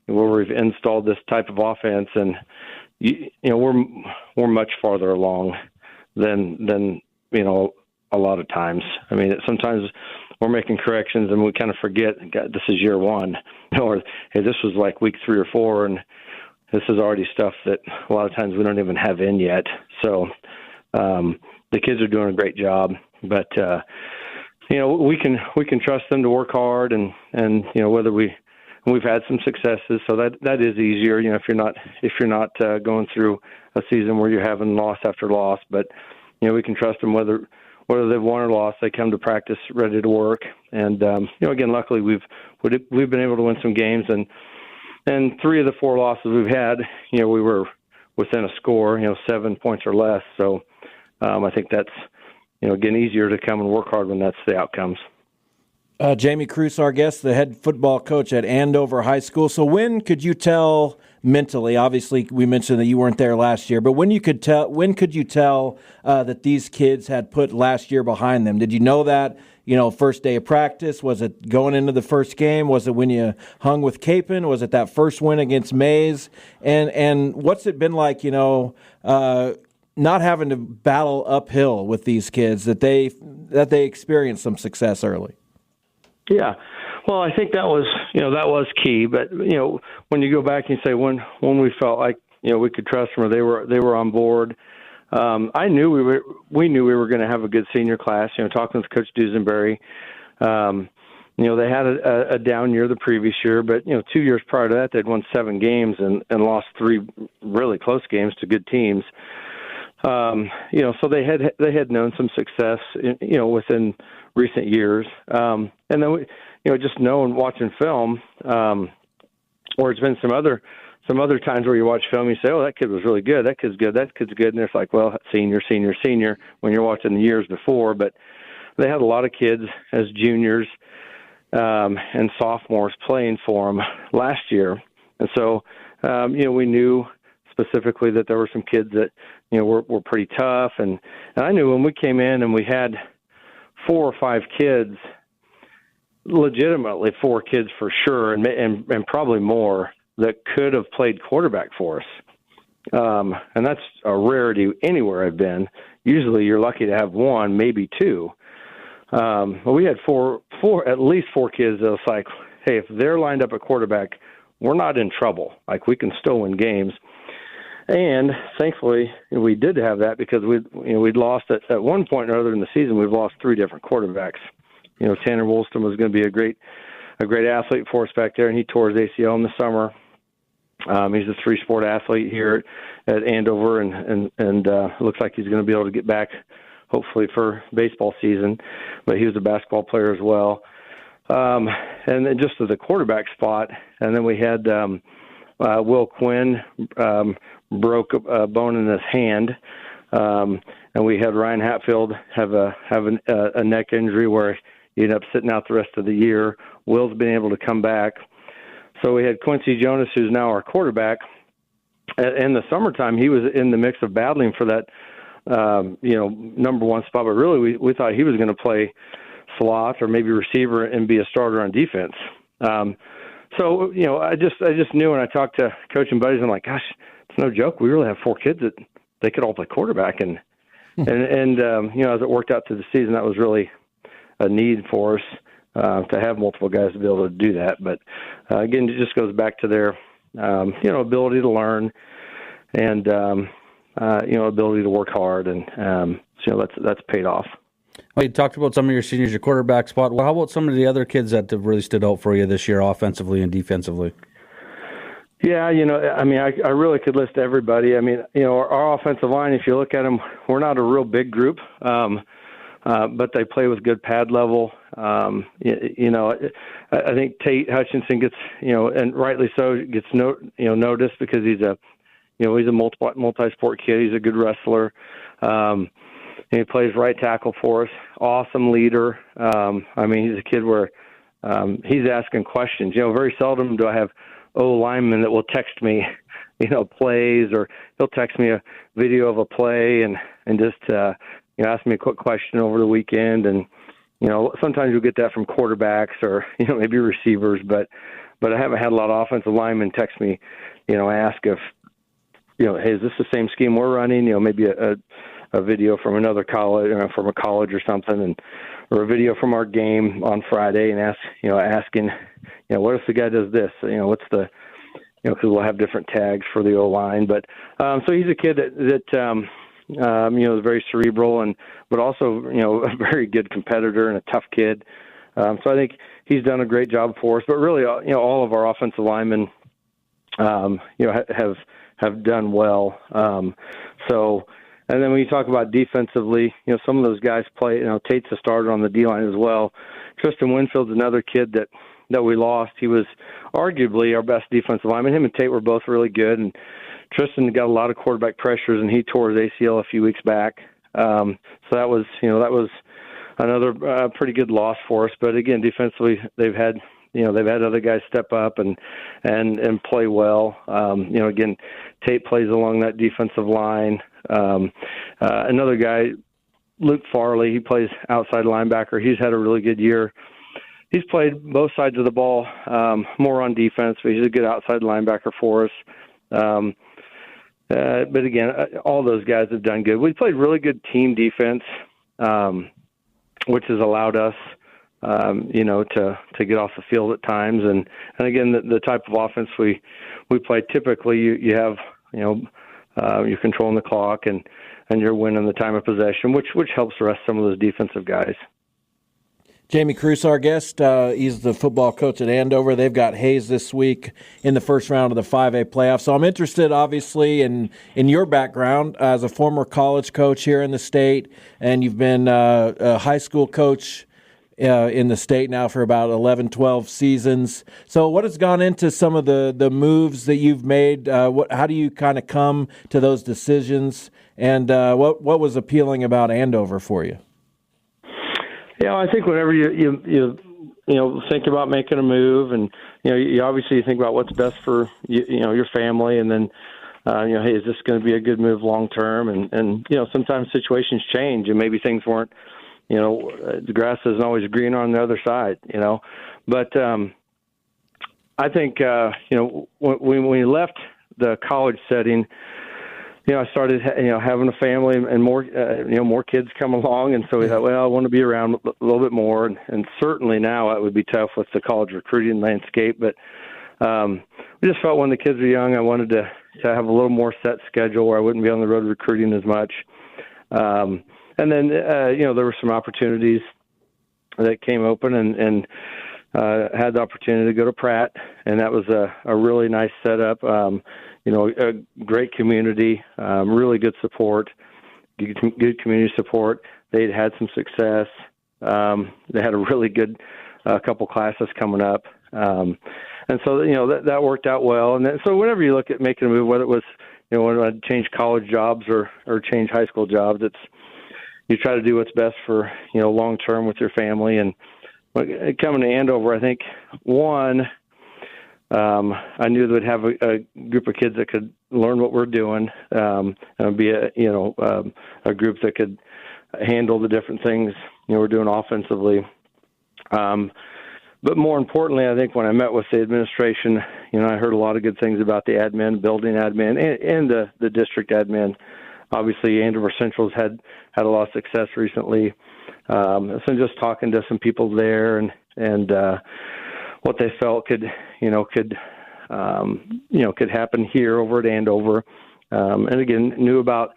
[SPEAKER 8] where we've installed this type of offense, and we're much farther along than a lot of times. I mean, sometimes we're making corrections and we kind of forget, God, this is year one, or hey, this was like week 3 or 4, and this is already stuff that a lot of times we don't even have in yet. So the kids are doing a great job, but we can trust them to work hard, and whether we've had some successes, so that is easier. If you're not going through a season where you're having loss after loss, but we can trust them whether they've won or lost. They come to practice ready to work, and again, luckily we've been able to win some games, and 3 of the 4 losses we've had, we were within a score, 7 points or less. So I think that's again easier to come and work hard when that's the outcomes.
[SPEAKER 4] Jamie Cruz, our guest, the head football coach at Andover High School. So when could you tell mentally? Obviously, we mentioned that you weren't there last year, but when could you tell that these kids had put last year behind them? Did you know that? First day of practice? Was it going into the first game? Was it when you hung with Capon? Was it that first win against Mays? And what's it been like? Not having to battle uphill with these kids, that they experienced some success early.
[SPEAKER 8] Yeah, well, I think that was key. But when you go back and say when we felt like we could trust them, or they were on board, I knew we knew we were going to have a good senior class. Talking with Coach Dusenberry, they had a down year the previous year, but 2 years prior to that, they'd won 7 games and lost 3 really close games to good teams. So they had known some success, within recent years. And then just knowing, watching film, or it's been some other times where you watch film, you say, oh, that kid was really good. That kid's good. That kid's good. And it's like, well, senior, when you're watching the years before. But they had a lot of kids as juniors, and sophomores playing for them last year. And so, we knew specifically that there were some kids that, were pretty tough. And I knew when we came in and we had 4 or 5 kids, legitimately 4 kids for sure, and probably more, that could have played quarterback for us. And that's a rarity anywhere I've been. Usually you're lucky to have 1, maybe 2. But we had at least 4 kids that was like, hey, if they're lined up at quarterback, we're not in trouble. Like, we can still win games. And thankfully, we did have that, because we'd lost at one point or other in the season. We've lost 3 different quarterbacks. Tanner Woolston was going to be a great athlete for us back there, and he tore his ACL in the summer. He's a 3-sport athlete here at Andover, and looks like he's going to be able to get back, hopefully, for baseball season. But he was a basketball player as well. And then just to the quarterback spot, and then we had Will Quinn broke a bone in his hand, and we had Ryan Hatfield have a neck injury where he ended up sitting out the rest of the year. Will's been able to come back. So we had Quincy Jonas, who's now our quarterback. In the summertime, he was in the mix of battling for that, number 1 spot. But really, we thought he was going to play slot or maybe receiver and be a starter on defense. So I just knew when I talked to coaching buddies, I'm like, gosh, it's no joke. We really have 4 kids that they could all play quarterback, and as it worked out through the season, that was really a need for us. to have multiple guys to be able to do that. But again, it just goes back to their ability to learn and ability to work hard, and that's paid off.
[SPEAKER 6] Well, you talked about some of your seniors, your quarterback spot. Well, how about some of the other kids that have really stood out for you this year, offensively and defensively?
[SPEAKER 8] Yeah, I really could list everybody. I mean, our offensive line, if you look at them, we're not a real big group, but they play with good pad level. I think Tate Hutchinson gets, and rightly so, gets noticed because he's a multi-sport kid. He's a good wrestler. And he plays right tackle for us. Awesome leader. He's a kid where he's asking questions. Very seldom do I have linemen that will text me, plays, or he'll text me a video of a play and just ask me a quick question over the weekend. And sometimes you'll get that from quarterbacks or maybe receivers, but I haven't had a lot of offensive linemen text me, ask if hey, is this the same scheme we're running? Maybe a video from another college, from a college or something, or a video from our game on Friday, and asking, what if the guy does this? What's the, because we'll have different tags for the O line. But so he's a kid that is very cerebral but also a very good competitor and a tough kid. So I think he's done a great job for us. But really, all of our offensive linemen, have done well. And then when you talk about defensively, some of those guys play, Tate's a starter on the D-line as well. Tristan Winfield's another kid that we lost. He was arguably our best defensive lineman. Him and Tate were both really good, and Tristan got a lot of quarterback pressures, and he tore his ACL a few weeks back. So that was another pretty good loss for us. But again, defensively, they've had other guys step up and play well. Again, Tate plays along that defensive line. Another guy, Luke Farley, he plays outside linebacker. He's had a really good year. He's played both sides of the ball, more on defense, but he's a good outside linebacker for us. But again, all those guys have done good. We played really good team defense, which has allowed us to get off the field at times. And again, the type of offense we play, typically you have, you're controlling the clock and you're winning the time of possession, which helps rest some of those defensive guys.
[SPEAKER 4] Jamie Cruz, our guest, he's the football coach at Andover. They've got Hayes this week in the first round of the 5A playoffs. So I'm interested, obviously, in your background as a former college coach here in the state, and you've been a high school coach in the state now for about 11, 12 seasons. So what has gone into some of the moves that you've made? How do you kind of come to those decisions? And what was appealing about Andover for you?
[SPEAKER 8] Yeah, I think whenever you think about making a move, and you obviously think about what's best for your family, and then hey, is this going to be a good move long term? And sometimes situations change, and maybe things weren't. The grass isn't always green on the other side. But I think when we left the college setting, I started, having a family and more, more kids come along. And so we thought, well, I want to be around a little bit more. And certainly now it would be tough with the college recruiting landscape. But we just felt when the kids were young, I wanted to have a little more set schedule where I wouldn't be on the road recruiting as much. And then, there were some opportunities that came open and had the opportunity to go to Pratt. And that was a really nice setup. A great community, really good support, good community support. They'd had some success. They had a really good couple classes coming up. And so, that worked out well. And then, so whenever you look at making a move, whether it was, when I change college jobs or change high school jobs, you try to do what's best for, long term with your family. And coming to Andover, I think, one, I knew they would have a group of kids that could learn what we're doing, and be a group that could handle the different things we're doing offensively. But more importantly, I think when I met with the administration, I heard a lot of good things about the admin, building admin, and the district admin. Obviously, Andover Central's had a lot of success recently. So just talking to some people there and and what they felt could happen here over at Andover. And again, knew about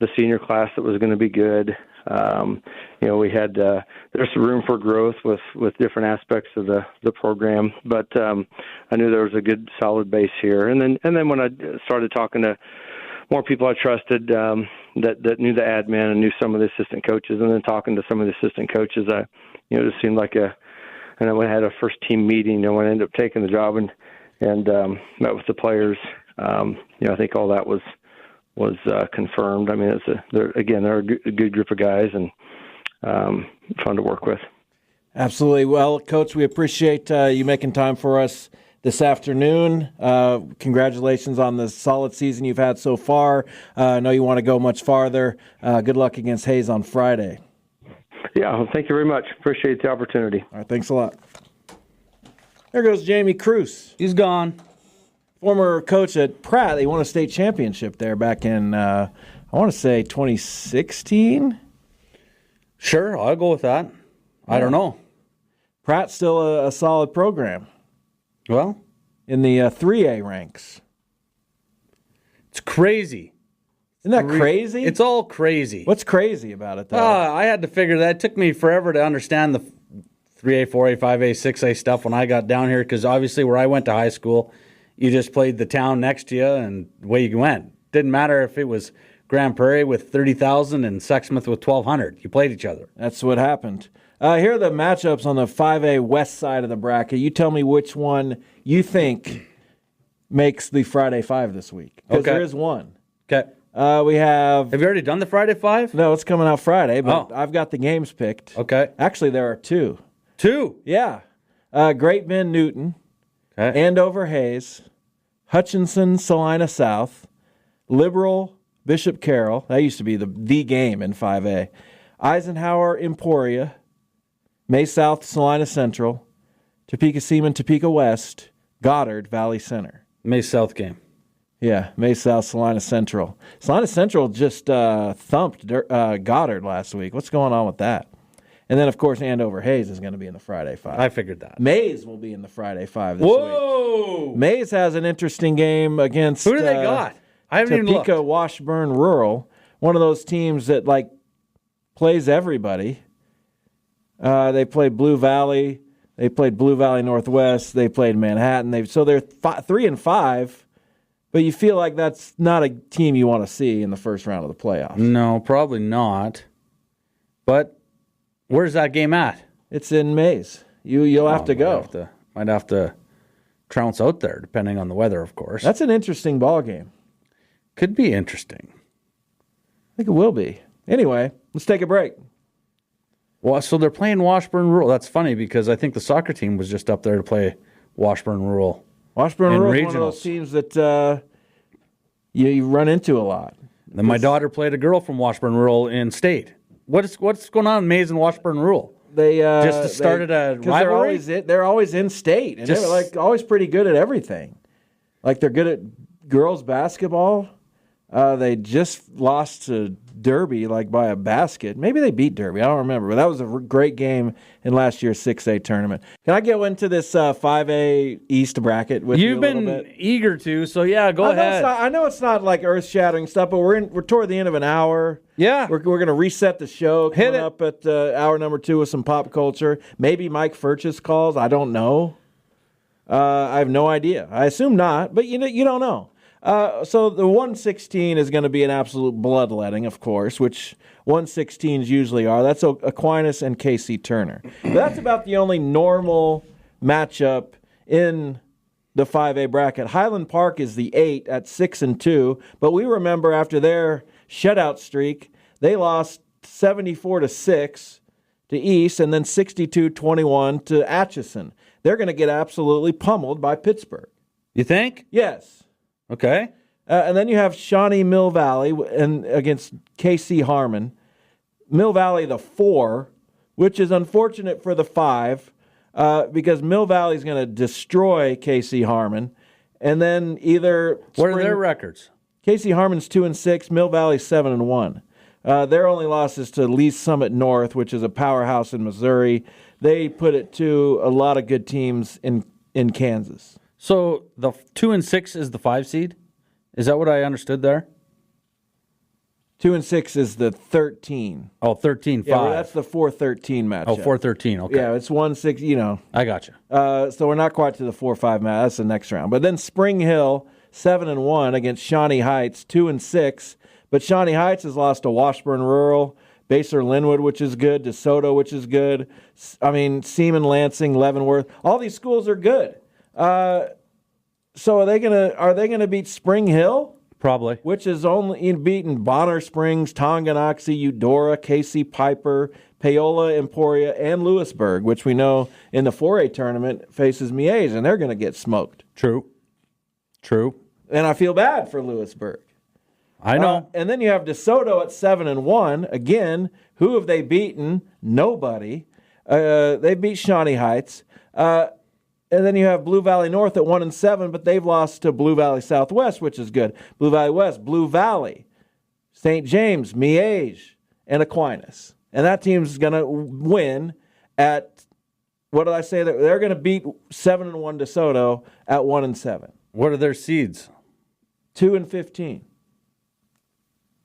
[SPEAKER 8] the senior class that was going to be good. We had there's some room for growth with different aspects of the program, but I knew there was a good solid base here. And then when I started talking to more people I trusted that knew the admin and knew some of the assistant coaches, and then talking to some of the assistant coaches, it just seemed like and then when I had a first team meeting, when I ended up taking the job and met with the players, I think all that was confirmed. I mean, they're a good group of guys and fun to work with.
[SPEAKER 4] Absolutely. Well, Coach, we appreciate you making time for us this afternoon. Congratulations on the solid season you've had so far. I know you want to go much farther. Good luck against Hayes on Friday.
[SPEAKER 8] Yeah, well, thank you very much. Appreciate the opportunity.
[SPEAKER 4] All right, thanks a lot. There goes Jamie Cruz.
[SPEAKER 6] He's gone.
[SPEAKER 4] Former coach at Pratt. They won a state championship there back in, I want to say 2016.
[SPEAKER 6] Sure, I'll go with that. I don't know.
[SPEAKER 4] Pratt's still a solid program.
[SPEAKER 6] Well,
[SPEAKER 4] in the 3A ranks.
[SPEAKER 6] It's crazy.
[SPEAKER 4] Isn't that crazy?
[SPEAKER 6] It's all crazy.
[SPEAKER 4] What's crazy about it, though?
[SPEAKER 6] I had to figure that. It took me forever to understand the 3A, 4A, 5A, 6A stuff when I got down here, because obviously where I went to high school, you just played the town next to you and away you went. Didn't matter if it was Grand Prairie with 30,000 and Sexsmith with 1,200. You played each other.
[SPEAKER 4] That's what happened. Here are the matchups on the 5A west side of the bracket. You tell me which one you think makes the Friday 5 this week. Because there is one.
[SPEAKER 6] Okay.
[SPEAKER 4] We have...
[SPEAKER 6] Have you already done the Friday 5?
[SPEAKER 4] No, it's coming out Friday, but I've got the games picked.
[SPEAKER 6] Okay.
[SPEAKER 4] Actually, there are two.
[SPEAKER 6] Two?
[SPEAKER 4] Yeah. Great Bend Newton,
[SPEAKER 6] okay.
[SPEAKER 4] Andover Hayes, Hutchinson Salina South, Liberal Bishop Carroll. That used to be the game in 5A. Eisenhower Emporia, May South Salina Central, Topeka Seaman Topeka West, Goddard Valley Center.
[SPEAKER 6] May South game.
[SPEAKER 4] Yeah, May South Salina Central. Salina Central just thumped Goddard last week. What's going on with that? And then, of course, Andover Hayes is going to be in the Friday 5.
[SPEAKER 6] I figured that.
[SPEAKER 4] Mays will be in the Friday 5 this week. Mays has an interesting game against...
[SPEAKER 6] Who do they got? I haven't even looked.
[SPEAKER 4] Topeka Washburn Rural, one of those teams that, plays everybody. They played Blue Valley. They played Blue Valley Northwest. They played Manhattan. So they're 3-5. But you feel like that's not a team you want to see in the first round of the playoffs.
[SPEAKER 6] No, probably not. But where's that game at?
[SPEAKER 4] It's in Mays. You'll have to go.
[SPEAKER 6] Might have to trounce out there, depending on the weather, of course.
[SPEAKER 4] That's an interesting ball game.
[SPEAKER 6] Could be interesting.
[SPEAKER 4] I think it will be. Anyway, let's take a break.
[SPEAKER 6] Well, so they're playing Washburn Rural. That's funny because I think the soccer team was just up there to play Washburn Rural.
[SPEAKER 4] Washburn Rural is one of those teams that you run into a lot.
[SPEAKER 6] Then my daughter played a girl from Washburn Rural in state. What's going on in Mays and Washburn Rural?
[SPEAKER 4] They
[SPEAKER 6] just started a rivalry.
[SPEAKER 4] They're always in state, and they're always pretty good at everything. They're good at girls basketball. They just lost to Derby by a basket. Maybe they beat Derby. I don't remember. But that was a great game in last year's 6A tournament. Can I get into this 5A East bracket with you a little bit?
[SPEAKER 6] You've been eager to, so yeah, go ahead.
[SPEAKER 4] I know it's not earth-shattering stuff, but we're toward the end of an hour.
[SPEAKER 6] Yeah.
[SPEAKER 4] We're going to reset the show coming up at hour number 2 with some pop culture. Maybe Mike Furchess calls. I don't know. I have no idea. I assume not, but you don't know. So the 116 is going to be an absolute bloodletting, of course, which 116s usually are. That's Aquinas and Casey Turner. But that's about the only normal matchup in the 5A bracket. Highland Park is the 8 at 6-2, but we remember after their shutout streak, they lost 74-6 to East and then 62-21 to Atchison. They're going to get absolutely pummeled by Pittsburgh.
[SPEAKER 6] You think?
[SPEAKER 4] Yes.
[SPEAKER 6] Okay.
[SPEAKER 4] And then you have Shawnee Mill Valley against KC Harmon. Mill Valley, the 4, which is unfortunate for the 5 because Mill Valley is going to destroy KC Harmon. And then
[SPEAKER 6] what are their records?
[SPEAKER 4] KC Harmon's 2-6, Mill Valley 7-1. Their only loss is to Lee's Summit North, which is a powerhouse in Missouri. they put it to a lot of good teams in Kansas.
[SPEAKER 6] So the 2 and 6 is the 5 seed? Is that what I understood there?
[SPEAKER 4] 2 and 6 is the 13.
[SPEAKER 6] Oh, 13-5.
[SPEAKER 4] Yeah, well, that's the 4-13 matchup.
[SPEAKER 6] Oh, 4-13, okay.
[SPEAKER 4] Yeah, it's 1-6, you know.
[SPEAKER 6] I got you.
[SPEAKER 4] So we're not quite to the 4-5 match. That's the next round. But then Spring Hill, 7-1 against Shawnee Heights, 2 and 6. But Shawnee Heights has lost to Washburn Rural, Baser Linwood, which is good, DeSoto, which is good. I mean, Seaman, Lansing, Leavenworth. All these schools are good. So are they gonna beat Spring Hill?
[SPEAKER 6] Probably.
[SPEAKER 4] Which is only beaten Bonner Springs, Tonganoxie, Eudora, Casey Piper, Paola, Emporia, and Lewisburg, which we know in the 4A tournament faces Miege, and they're going to get smoked.
[SPEAKER 6] True.
[SPEAKER 4] And I feel bad for Lewisburg.
[SPEAKER 6] I know.
[SPEAKER 4] And then you have DeSoto at 7-1. Again, who have they beaten? Nobody. They beat Shawnee Heights. And then you have Blue Valley North at 1-7, but they've lost to Blue Valley Southwest, which is good. Blue Valley West, Blue Valley, St. James, Miege, and Aquinas. And that team's going to win at, what did I say? They're going to beat 7-1 DeSoto at 1-7.
[SPEAKER 6] What are their seeds?
[SPEAKER 4] 2 and 15.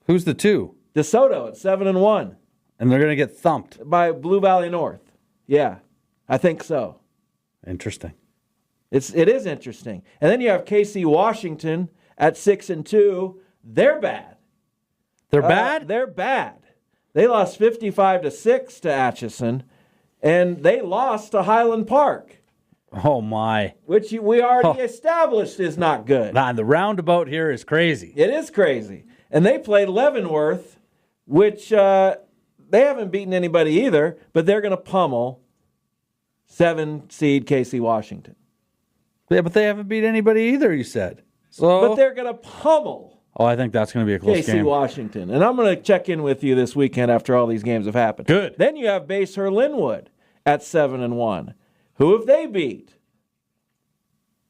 [SPEAKER 6] Who's the 2?
[SPEAKER 4] DeSoto at 7-1.
[SPEAKER 6] And they're going to get thumped.
[SPEAKER 4] By Blue Valley North. Yeah, I think so.
[SPEAKER 6] Interesting.
[SPEAKER 4] It is interesting. And then you have KC Washington at 6-2. They're bad.
[SPEAKER 6] They're bad?
[SPEAKER 4] They're bad. They lost 55-6 to Atchison, and they lost to Highland Park.
[SPEAKER 6] Oh, my.
[SPEAKER 4] Which we already established is not good.
[SPEAKER 6] Nah, the roundabout here is crazy.
[SPEAKER 4] It is crazy. And they played Leavenworth, which they haven't beaten anybody either, but they're going to pummel 7-seed KC Washington.
[SPEAKER 6] Yeah, but they haven't beat anybody either, you said. So,
[SPEAKER 4] but they're going to pummel
[SPEAKER 6] I think that's going to be a close
[SPEAKER 4] KC
[SPEAKER 6] game.
[SPEAKER 4] Washington. And I'm going to check in with you this weekend after all these games have happened.
[SPEAKER 6] Good.
[SPEAKER 4] Then you have Baser Linwood at 7-1. Who have they beat?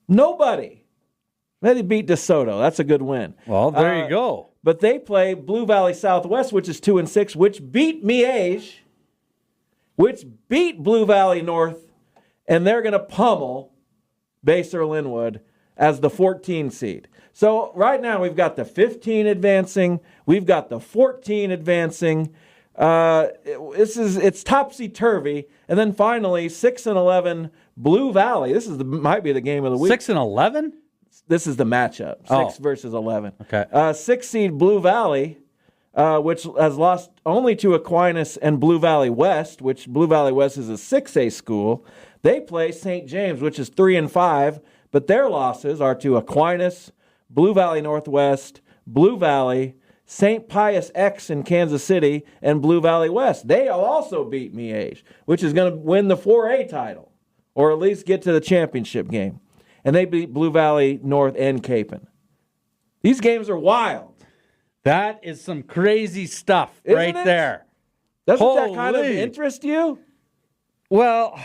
[SPEAKER 4] Nobody. They beat DeSoto. That's a good win.
[SPEAKER 6] Well, there you go.
[SPEAKER 4] But they play Blue Valley Southwest, which is 2-6, which beat Miege, which beat Blue Valley North, and they're going to pummel Baser Linwood as the 14 seed. So right now we've got the 15 advancing, we've got the 14 advancing. It's topsy-turvy. And then finally, 6-11 Blue Valley. This might be the game of the week.
[SPEAKER 6] 6-11?
[SPEAKER 4] This is the matchup. 6 versus 11.
[SPEAKER 6] Okay.
[SPEAKER 4] 6 seed Blue Valley, which has lost only to Aquinas and Blue Valley West, which Blue Valley West is a 6A school. They play St. James, which is 3-5, but their losses are to Aquinas, Blue Valley Northwest, Blue Valley, St. Pius X in Kansas City, and Blue Valley West. They also beat Miege, which is going to win the 4A title, or at least get to the championship game. And they beat Blue Valley North and Capon. These games are wild.
[SPEAKER 6] That is some crazy stuff
[SPEAKER 4] Isn't it?
[SPEAKER 6] there.
[SPEAKER 4] Doesn't that kind of interest you?
[SPEAKER 6] Well,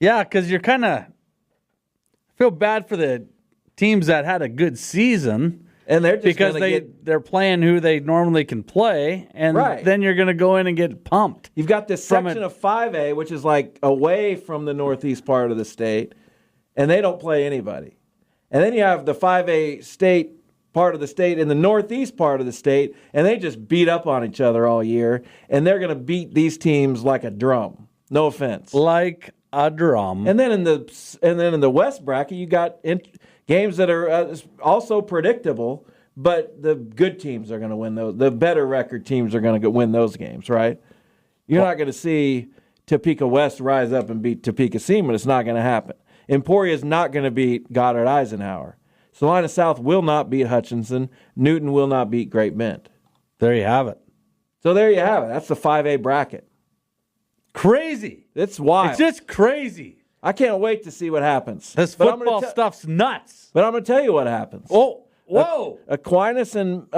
[SPEAKER 6] yeah, because you're kind of feel bad for the teams that had a good season,
[SPEAKER 4] and they're just
[SPEAKER 6] because they're playing who they normally can play, and then you're going to go in and get pumped.
[SPEAKER 4] You've got this section of 5A, which is like away from the northeast part of the state, and they don't play anybody. And then you have the 5A state part of the state in the northeast part of the state, and they just beat up on each other all year, and they're going to beat these teams like a drum. No offense.
[SPEAKER 6] Like a drum.
[SPEAKER 4] And then in the West bracket, you got games that are also predictable, but the good teams are going to win those. The better record teams are going to win those games, right? You're not going to see Topeka West rise up and beat Topeka Seaman. It's not going to happen. Emporia is not going to beat Goddard Eisenhower. Salina South will not beat Hutchinson. Newton will not beat Great Bend.
[SPEAKER 6] There you have it.
[SPEAKER 4] So there you have it. That's the 5A bracket.
[SPEAKER 6] Crazy.
[SPEAKER 4] It's wild.
[SPEAKER 6] It's just crazy.
[SPEAKER 4] I can't wait to see what happens.
[SPEAKER 6] This football stuff's nuts.
[SPEAKER 4] But I'm going to tell you what happens.
[SPEAKER 6] Oh, whoa.
[SPEAKER 4] Aquinas and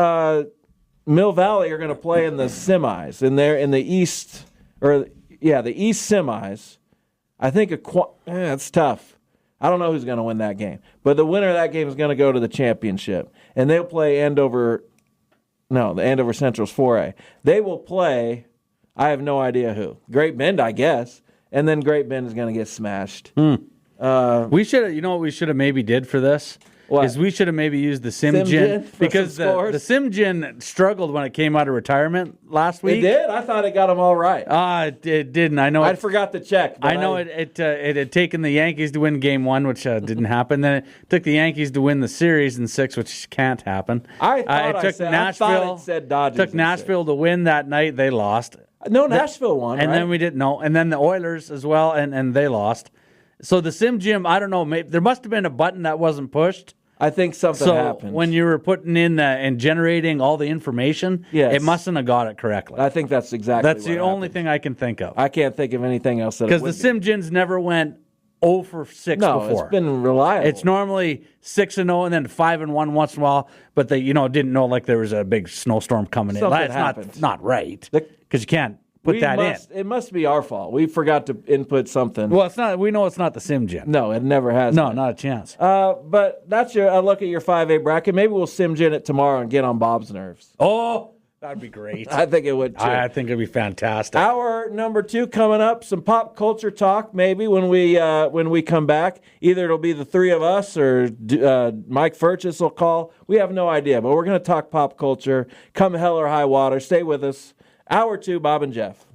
[SPEAKER 4] Mill Valley are going to play in the semis. And they're in the east, the east semis. I think it's tough. I don't know who's going to win that game. But the winner of that game is going to go to the championship. And they'll play the Andover Central's 4A. They will play, I have no idea who. Great Bend, I guess. and then Great Bend is going to get smashed.
[SPEAKER 6] We should have, you know what we should have maybe did for this?
[SPEAKER 4] What?
[SPEAKER 6] Is we should have maybe used the Sim
[SPEAKER 4] Sim Gin
[SPEAKER 6] Gin
[SPEAKER 4] for
[SPEAKER 6] because
[SPEAKER 4] some scores?
[SPEAKER 6] the Sim Gin struggled when it came out of retirement last week.
[SPEAKER 4] It did? I thought it got them all right.
[SPEAKER 6] It didn't. I know.
[SPEAKER 4] I forgot to check. but
[SPEAKER 6] I know it had taken the Yankees to win Game 1, which didn't happen. Then it took the Yankees to win the series in 6, which can't happen.
[SPEAKER 4] I thought I thought it said Dodgers.
[SPEAKER 6] Took
[SPEAKER 4] in
[SPEAKER 6] Nashville to win that night. They lost.
[SPEAKER 4] 6. No, Nashville won,
[SPEAKER 6] And
[SPEAKER 4] right?
[SPEAKER 6] then we didn't know. And then the Oilers as well, and they lost. So the Sim Gym, I don't know. Maybe, there must have been a button that wasn't pushed.
[SPEAKER 4] I think something
[SPEAKER 6] So
[SPEAKER 4] happened.
[SPEAKER 6] when you were putting in and generating all the information,
[SPEAKER 4] Yes.
[SPEAKER 6] it mustn't have got it correctly.
[SPEAKER 4] I think that's exactly
[SPEAKER 6] That's the
[SPEAKER 4] what
[SPEAKER 6] only
[SPEAKER 4] happened.
[SPEAKER 6] thing I can think of.
[SPEAKER 4] I can't think of anything else that it
[SPEAKER 6] Because
[SPEAKER 4] would
[SPEAKER 6] the
[SPEAKER 4] be.
[SPEAKER 6] Sim Gyms never went 0 for 6
[SPEAKER 4] No,
[SPEAKER 6] before.
[SPEAKER 4] it's been reliable.
[SPEAKER 6] It's normally 6-0 and then 5-1 once in a while, but they didn't know like there was a big snowstorm coming in.
[SPEAKER 4] Something
[SPEAKER 6] That's
[SPEAKER 4] happened.
[SPEAKER 6] not right
[SPEAKER 4] The-
[SPEAKER 6] because you can't put
[SPEAKER 4] We
[SPEAKER 6] that
[SPEAKER 4] must-
[SPEAKER 6] in.
[SPEAKER 4] It must be our fault. We forgot to input something.
[SPEAKER 6] Well, it's not. We know it's not the Sim Gym.
[SPEAKER 4] No, it never has.
[SPEAKER 6] No,
[SPEAKER 4] been.
[SPEAKER 6] not a chance.
[SPEAKER 4] But that's a look at your 5A bracket. Maybe we'll sim gin it tomorrow and get on Bob's nerves.
[SPEAKER 6] Oh, that'd be great.
[SPEAKER 4] I think it would too.
[SPEAKER 6] I think it'd be fantastic.
[SPEAKER 4] Hour number 2 coming up. Some pop culture talk maybe when we come back. Either it'll be the three of us or Mike Furchess will call. We have no idea, but we're going to talk pop culture. Come hell or high water. Stay with us. Hour 2, Bob and Jeff.